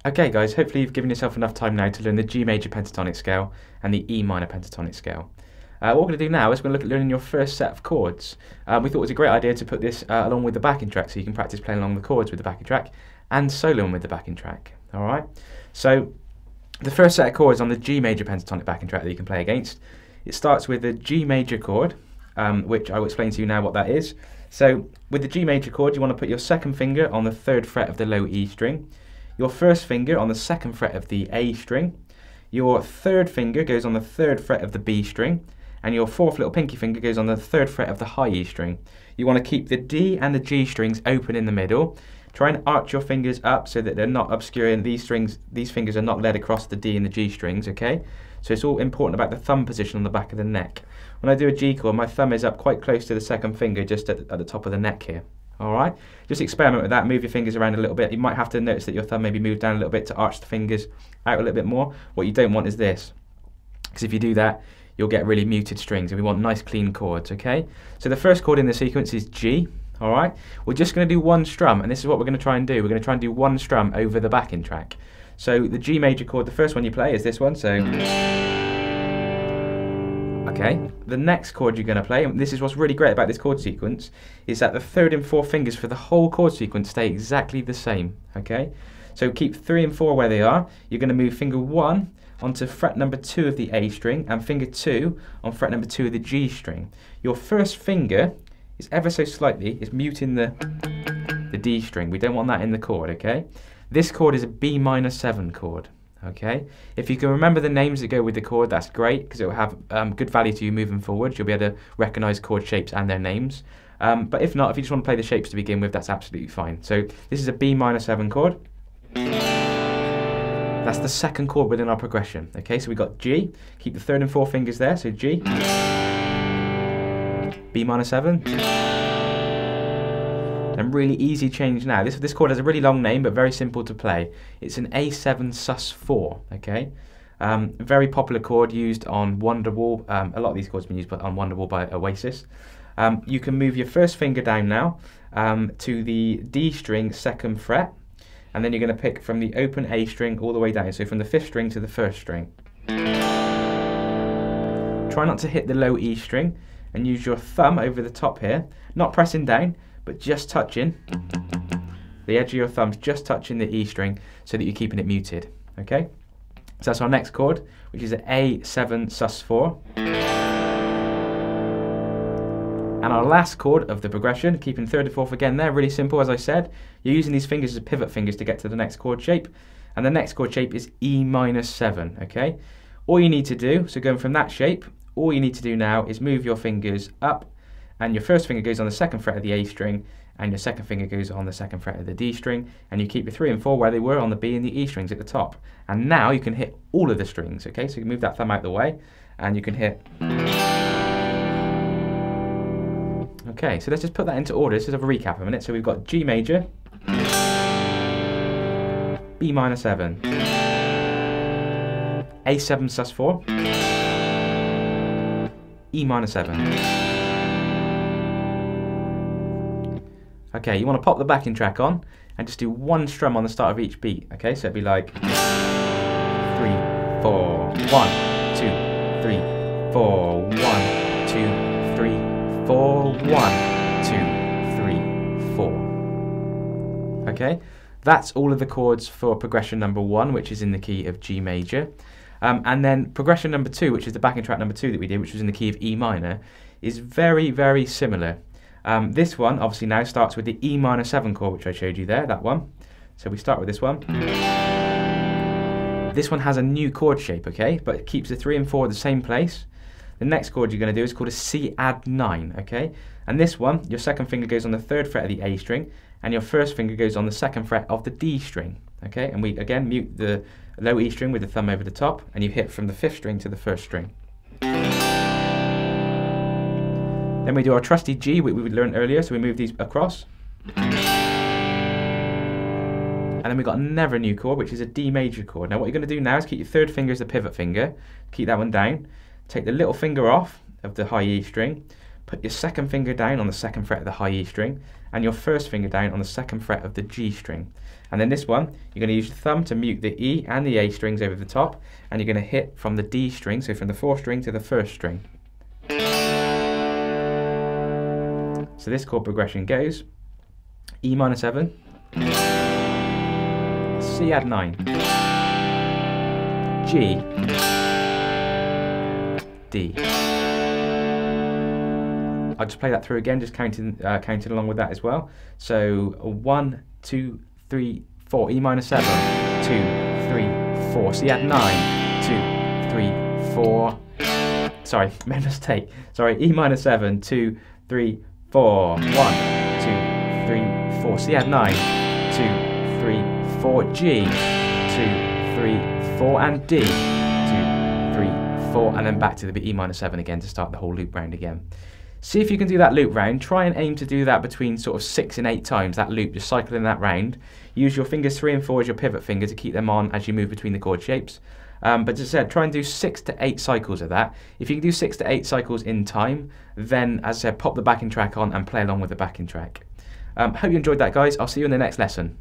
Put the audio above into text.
Okay guys, hopefully you've given yourself enough time now to learn the G major pentatonic scale and the E minor pentatonic scale. What we're going to do now is we're going to look at learning your first set of chords. We thought it was a great idea to put this along with the backing track so you can practice playing along the chords with the backing track and soloing with the backing track. Alright, so the first set of chords on the G major pentatonic backing track that you can play against, it starts with the G major chord, which I will explain to you now what that is. So with the G major chord you want to put your second finger on the 3rd fret of the low E string, your first finger on the 2nd fret of the A string, your 3rd finger goes on the 3rd fret of the B string, and your 4th little pinky finger goes on the 3rd fret of the high E string. You want to keep the D and the G strings open in the middle. Try and arch your fingers up so that they're not obscuring these strings. These fingers are not led across the D and the G strings, okay? So it's all important about the thumb position on the back of the neck. When I do a G chord, my thumb is up quite close to the 2nd finger, just at the top of the neck here. Alright, just experiment with that, move your fingers around a little bit. You might have to notice that your thumb maybe moved down a little bit to arch the fingers out a little bit more. What you don't want is this, because if you do that, you'll get really muted strings, and we want nice clean chords, okay? So the first chord in the sequence is G, alright? We're just going to do one strum, and this is what we're going to try and do. We're going to try and do one strum over the backing track. So the G major chord, the first one you play is this one, so... Okay, the next chord you're going to play, and this is what's really great about this chord sequence, is that the 3rd and 4th fingers for the whole chord sequence stay exactly the same, okay? So keep 3 and 4 where they are. You're going to move finger 1 onto fret number 2 of the A string, and finger 2 on fret number 2 of the G string. Your first finger is ever so slightly, is muting the D string. We don't want that in the chord, okay? This chord is a B minor 7 chord. Okay, if you can remember the names that go with the chord, that's great, because it will have good value to you moving forward. You'll be able to recognise chord shapes and their names. But if not, if you just want to play the shapes to begin with, that's absolutely fine. So this is a B minor 7 chord. That's the second chord within our progression. Okay, so we got G, keep the 3rd and 4th fingers there, so G, B minor 7. And really easy change now. This chord has a really long name, but very simple to play. It's an A7 sus4, okay? Very popular chord used on Wonderwall. A lot of these chords have been used on Wonderwall by Oasis. You can move your first finger down now to the D string 2nd fret, and then you're going to pick from the open A string all the way down, so from the 5th string to the 1st string. Try not to hit the low E string, and use your thumb over the top here, not pressing down, but just touching, the edge of your thumb's just touching the E string so that you're keeping it muted, okay? So that's our next chord, which is an A7 sus4. And our last chord of the progression, keeping 3rd and 4th again there, really simple as I said. You're using these fingers as pivot fingers to get to the next chord shape, and the next chord shape is E minor 7, okay? All you need to do, so going from that shape, all you need to do now is move your fingers up, and your first finger goes on the 2nd fret of the A string, and your second finger goes on the 2nd fret of the D string, and you keep your 3 and 4 where they were on the B and the E strings at the top. And now you can hit all of the strings, okay? So you can move that thumb out the way, and you can hit. Okay, so let's just put that into order. Let's just have a recap a minute. So we've got G major, B minor 7, A7 sus4, E minor 7. Okay, you want to pop the backing track on and just do one strum on the start of each beat. Okay, so it'd be like 3, 4, 1, 2, 3, 4, 1, 2, 3, 4, 1, 2, 3, 4. Okay, that's all of the chords for progression number 1, which is in the key of G major. And then progression number 2, which is the backing track number 2 that we did, which was in the key of E minor, is very, very similar. This one obviously now starts with the E minor 7 chord, which I showed you there, that one. So we start with this one. This one has a new chord shape, okay, but it keeps the 3 and 4 the same place. The next chord you're going to do is called a C add 9, okay? And this one, your second finger goes on the 3rd fret of the A string, and your first finger goes on the 2nd fret of the D string, okay? And we again mute the low E string with the thumb over the top, and you hit from the 5th string to the 1st string. Then we do our trusty G, which we learned earlier, so we move these across. And then we've got another new chord, which is a D major chord. Now what you're going to do now is keep your 3rd finger as the pivot finger, keep that one down, take the little finger off of the high E string, put your 2nd finger down on the 2nd fret of the high E string, and your 1st finger down on the 2nd fret of the G string. And then this one, you're going to use your thumb to mute the E and the A strings over the top, and you're going to hit from the D string, so from the 4th string to the 1st string. So this chord progression goes E minor 7, C add 9, G, D. I'll just play that through again, just counting along with that as well. So 1, 2, 3, 4, E minor 7, 2, 3, 4, C add 9, 2, 3, 4. Sorry, made a mistake. Sorry, E minor 7, 2, 3, 4. 1, 2, 3, 4. C add 9, 2, 3, 4. G, 2, 3, 4, and D, 2, 3, 4, and then back to the E minor 7 again to start the whole loop round again. See if you can do that loop round. Try and aim to do that between sort of 6 and 8 times, that loop, just cycling that round. Use your fingers 3 and 4 as your pivot finger to keep them on as you move between the chord shapes. But as I said, try and do 6 to 8 cycles of that. If you can do 6 to 8 cycles in time, then as I said, pop the backing track on and play along with the backing track. Hope you enjoyed that, guys. I'll see you in the next lesson.